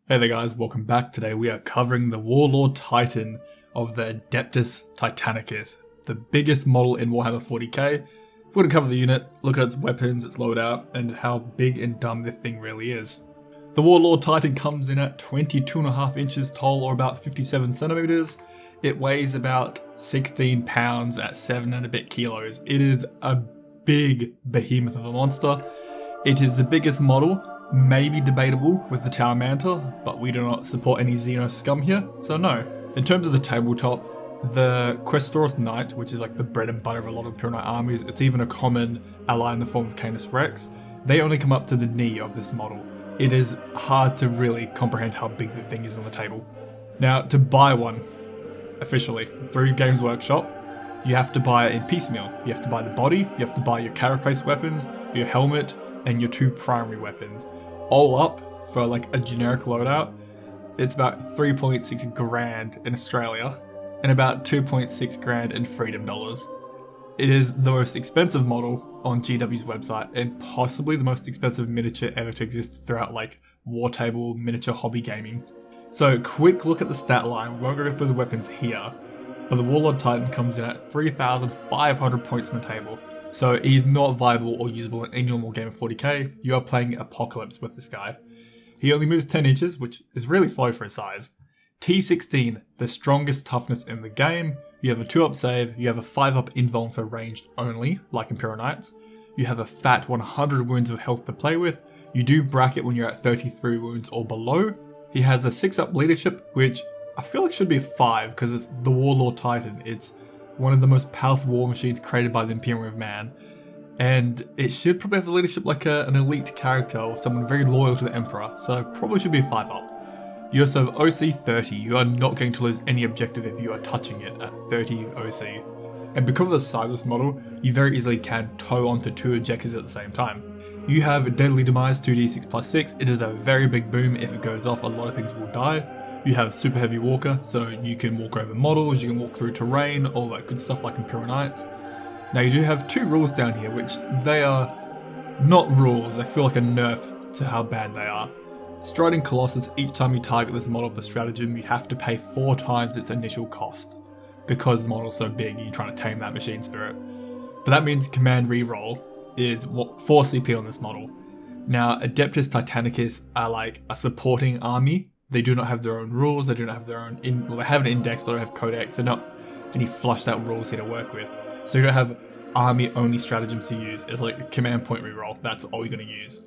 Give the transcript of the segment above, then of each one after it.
Hey there guys, welcome back. Today we are covering the Warlord Titan of the Adeptus Titanicus, the biggest model in Warhammer 40k. We're going to cover the unit, look at its weapons, its loadout, and how big and dumb this thing really is. The Warlord Titan comes in at 22.5 inches tall, or about 57 centimeters. It weighs about 16 pounds at 7 and a bit kilos. It is a big behemoth of a monster. It is the biggest model, maybe debatable with the Tower Manta, but we do not support any Xeno scum here, so no. In terms of the tabletop, the Questoris Knight, which is like the bread and butter of a lot of Imperial Knight armies, it's even a common ally in the form of Canis Rex, they only come up to the knee of this model. It is hard to really comprehend how big the thing is on the table. Now, to buy one, officially, through Games Workshop, you have to buy it in piecemeal. You have to buy the body, you have to buy your carapace weapons, your helmet, and your two primary weapons. All up for like a generic loadout, it's about 3.6 grand in Australia and about 2.6 grand in freedom dollars. It is the most expensive model on GW's website and possibly the most expensive miniature ever to exist throughout like war table miniature hobby gaming. So quick look at the stat line. We won't go through the weapons here, but the Warlord Titan comes in at 3,500 points on the table. So he's not viable or usable in any normal game of 40k. You are playing Apocalypse with this guy. He only moves 10 inches, which is really slow for his size. T16, the strongest toughness in the game. You have a 2-up save, you have a 5-up invuln for ranged only, like Imperial Knights. You have a fat 100 wounds of health to play with. You do bracket when you're at 33 wounds or below. He has a 6-up leadership, which I feel like should be a 5 because it's the Warlord Titan. It's one of the most powerful war machines created by the Imperium of Man. And it should probably have a leadership like an elite character or someone very loyal to the Emperor, so probably should be a 5-up. You also have OC 30, you are not going to lose any objective if you are touching it at 30 OC. And because of the size of this model, you very easily can tow onto 2 objectives at the same time. You have Deadly Demise 2d6 plus 6, it is a very big boom. If it goes off, a lot of things will die. You have Super Heavy Walker, so you can walk over models, you can walk through terrain, all that good stuff like Imperial Knights. Now you do have 2 rules down here, which they are not rules, they feel like a nerf to how bad they are. Striding Colossus, each time you target this model of the stratagem, you have to pay 4 times its initial cost, because the model is so big and you're trying to tame that machine spirit. But that means command reroll is 4 CP on this model. Now Adeptus Titanicus are like a supporting army. They do not have their own rules, they do not have their own, they have an index but don't have codex, they're not any flushed out rules here to work with. So you don't have army only stratagems to use, it's like a command point reroll, that's all you're going to use.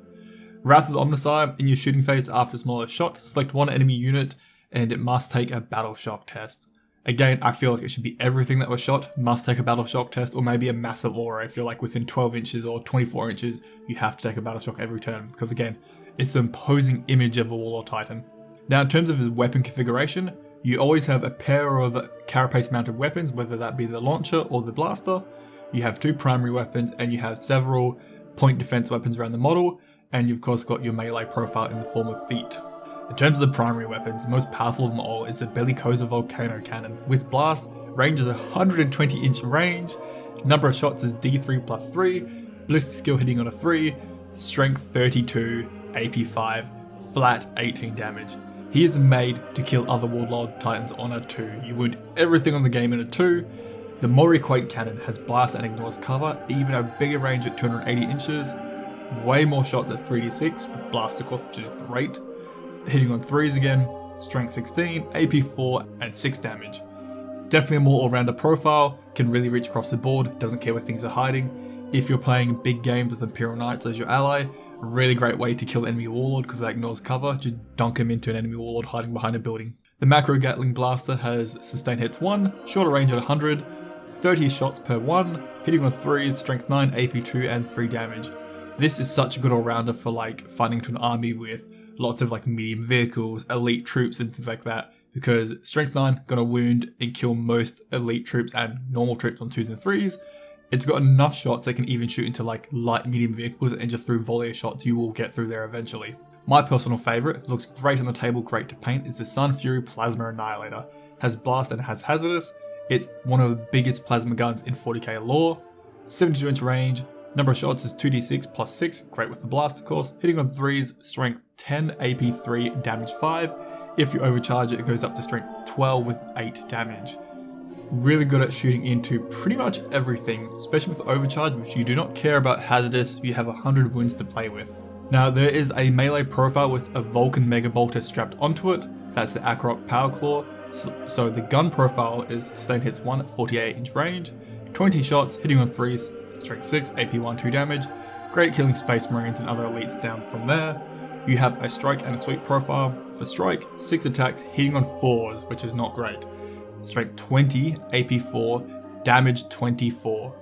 Wrath of the Omnicide, in your shooting phase after smaller shot, select one enemy unit and it must take a battle shock test. Again, I feel like it should be everything that was shot must take a battle shock test, or maybe a massive aura if you're like within 12 inches or 24 inches, you have to take a battle shock every turn, because again, it's an imposing image of a Warlord Titan. Now in terms of his weapon configuration, you always have a pair of carapace mounted weapons, whether that be the launcher or the blaster. You have 2 primary weapons and you have several point defense weapons around the model, and you've of course got your melee profile in the form of feet. In terms of the primary weapons, the most powerful of them all is the Bellicosa Volcano Cannon. With blast, range is 120 inch range, number of shots is D3 plus 3, ballistic skill hitting on a 3, strength 32, AP 5, flat 18 damage. He is made to kill other Warlord Titans on a 2. You wound everything on the game in a 2. The Mori Quake Cannon has blast and ignores cover, even a bigger range at 280 inches. Way more shots at 3d6 with blast of course, which is great. Hitting on 3s again, strength 16, AP 4 and 6 damage. Definitely a more all-rounder profile, can really reach across the board, doesn't care where things are hiding. If you're playing big games with Imperial Knights as your ally, really great way to kill enemy Warlord because that ignores cover, just dunk him into an enemy Warlord hiding behind a building. The Macro Gatling Blaster has sustained hits 1, shorter range at 100, 30 shots per 1, hitting on 3s, strength 9, AP 2 and 3 damage. This is such a good all-rounder for like fighting to an army with lots of like medium vehicles, elite troops and things like that, because strength 9 gonna wound and kill most elite troops and normal troops on 2s and 3s. It's got enough shots that can even shoot into like light medium vehicles, and just through volley of shots you will get through there eventually. My personal favourite, looks great on the table, great to paint, is the Sun Fury Plasma Annihilator. Has blast and has hazardous. It's one of the biggest plasma guns in 40k lore. 72 inch range, Number of shots is 2d6 plus 6, great with the blast of course. Hitting on 3s, strength 10, AP 3, damage 5. If you overcharge it, it goes up to strength 12 with 8 damage. Really good at shooting into pretty much everything, especially with overcharge, which you do not care about hazardous, you have 100 wounds to play with. Now there is a melee profile with a Vulcan Mega Bolter strapped onto it, that's the Akrok Power Claw, so the gun profile is sustained hits 1 at 48 inch range, 20 shots, hitting on 3s, strength 6, AP 1, 2 damage, great killing Space Marines and other elites down from there. You have a strike and a sweep profile. For strike, 6 attacks, hitting on 4s, which is not great. Strength 20, AP 4, damage 24,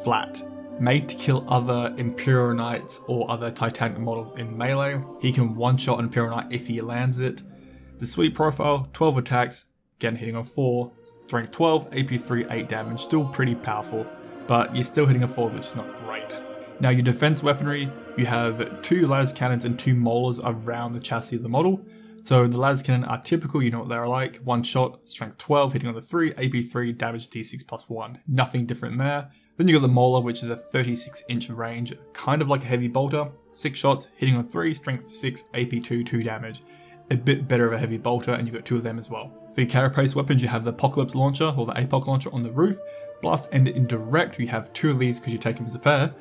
flat. Made to kill other Imperial Knights or other Titanic models in melee. He can one-shot an Imperial Knight if he lands it. The sweep profile, 12 attacks, again hitting on 4, strength 12, AP 3, 8 damage, still pretty powerful, but you're still hitting a 4, which is not great. Now your defense weaponry, you have 2 las cannons and 2 maulers around the chassis of the model. So the las cannon are typical, you know what they're like, 1 shot, strength 12, hitting on the 3, AP 3, damage d6 plus 1, nothing different there. Then you got the mauler, which is a 36 inch range, kind of like a heavy bolter, 6 shots, hitting on 3, strength 6, AP 2, 2 damage. A bit better of a heavy bolter, and you've got 2 of them as well. For your carapace weapons, you have the Apocalypse Launcher, or the APOC Launcher on the roof. Blast and indirect, you have 2 of these because you take them as a pair.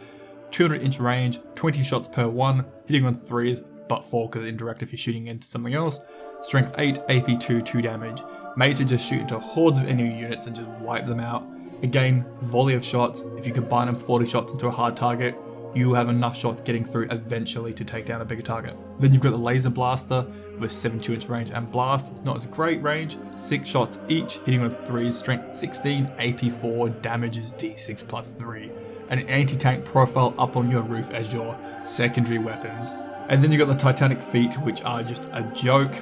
200 inch range, 20 shots per one, hitting on 3s, but 4 because indirect if you're shooting into something else. Strength 8, AP 2, 2 damage. Made to just shoot into hordes of enemy units and just wipe them out. Again, volley of shots. If you combine them 40 shots into a hard target, you have enough shots getting through eventually to take down a bigger target. Then you've got the Laser Blaster with 72 inch range and blast, not as great range, 6 shots each, hitting on 3s, strength 16, AP 4, damages d6 plus 3. And an anti-tank profile up on your roof as your secondary weapons. And then you've got the Titanic Feet, which are just a joke,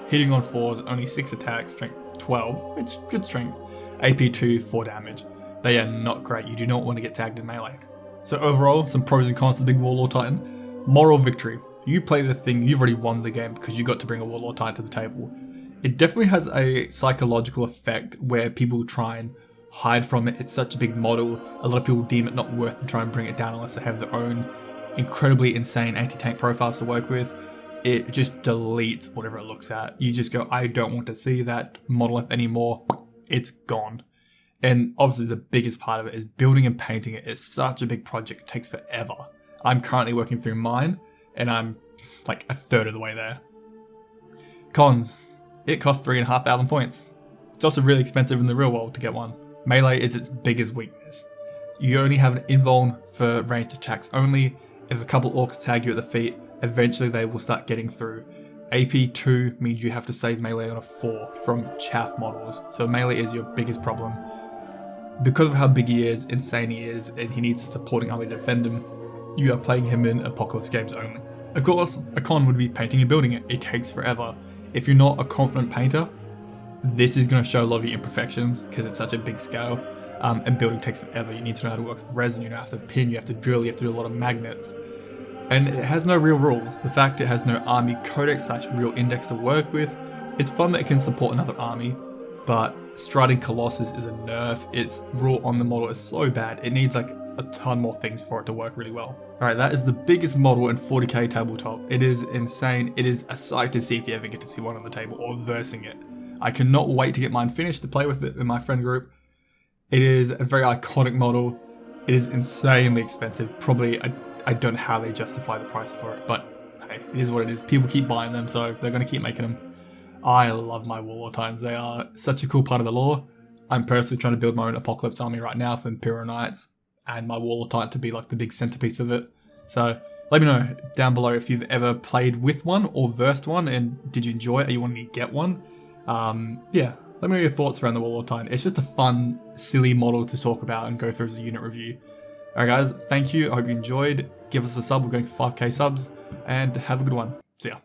hitting on 4s, only 6 attacks, strength 12, which good strength, AP 2, 4 damage. They are not great, you do not want to get tagged in melee. So overall, some pros and cons to the big Warlord Titan. Moral victory. You play the thing, you've already won the game because you got to bring a Warlord Titan to the table. It definitely has a psychological effect where people try and hide from it. It's such a big model. A lot of people deem it not worth to try and bring it down unless they have their own incredibly insane anti-tank profiles to work with. It just deletes whatever it looks at. You just go, I don't want to see that monolith anymore. It's gone. And obviously the biggest part of it is building and painting it. It's such a big project, it takes forever. I'm currently working through mine and I'm like a third of the way there. Cons. It costs 3,500 points. It's also really expensive in the real world to get one. Melee is its biggest weakness. You only have an invuln for ranged attacks only. If a couple orcs tag you at the feet, eventually they will start getting through. AP 2 means you have to save melee on a 4 from chaff models, so melee is your biggest problem. Because of how big he is, insane he is, and he needs a supporting army to defend him, you are playing him in Apocalypse games only. Of course, a con would be painting and building it. It takes forever. If you're not a confident painter, this is going to show a lot of your imperfections because it's such a big scale, and building takes forever. You need to know how to work with resin, you have to pin, you have to drill, you have to do a lot of magnets. And it has no real rules. The fact it has no army codex / real index to work with, it's fun that it can support another army, but Striding Colossus is a nerf. Its rule on the model is so bad, it needs like a ton more things for it to work really well. Alright, that is the biggest model in 40k tabletop. It is insane. It is a sight to see if you ever get to see one on the table or versing it. I cannot wait to get mine finished to play with it in my friend group. It is a very iconic model. It is insanely expensive. Probably, I don't know how they justify the price for it, but hey, it is what it is. People keep buying them, so they're going to keep making them. I love my Warlord Titans. They are such a cool part of the lore. I'm personally trying to build my own Apocalypse army right now for Imperial Knights, and my Warlord Titan to be like the big centerpiece of it. So let me know down below if you've ever played with one or versed one, and did you enjoy it? Are you wanting to get one? Yeah, let me know your thoughts around the Warlord Titan. It's just a fun, silly model to talk about and go through as a unit review. Alright guys, thank you. I hope you enjoyed. Give us a sub. We're going for 5k subs, and have a good one. See ya.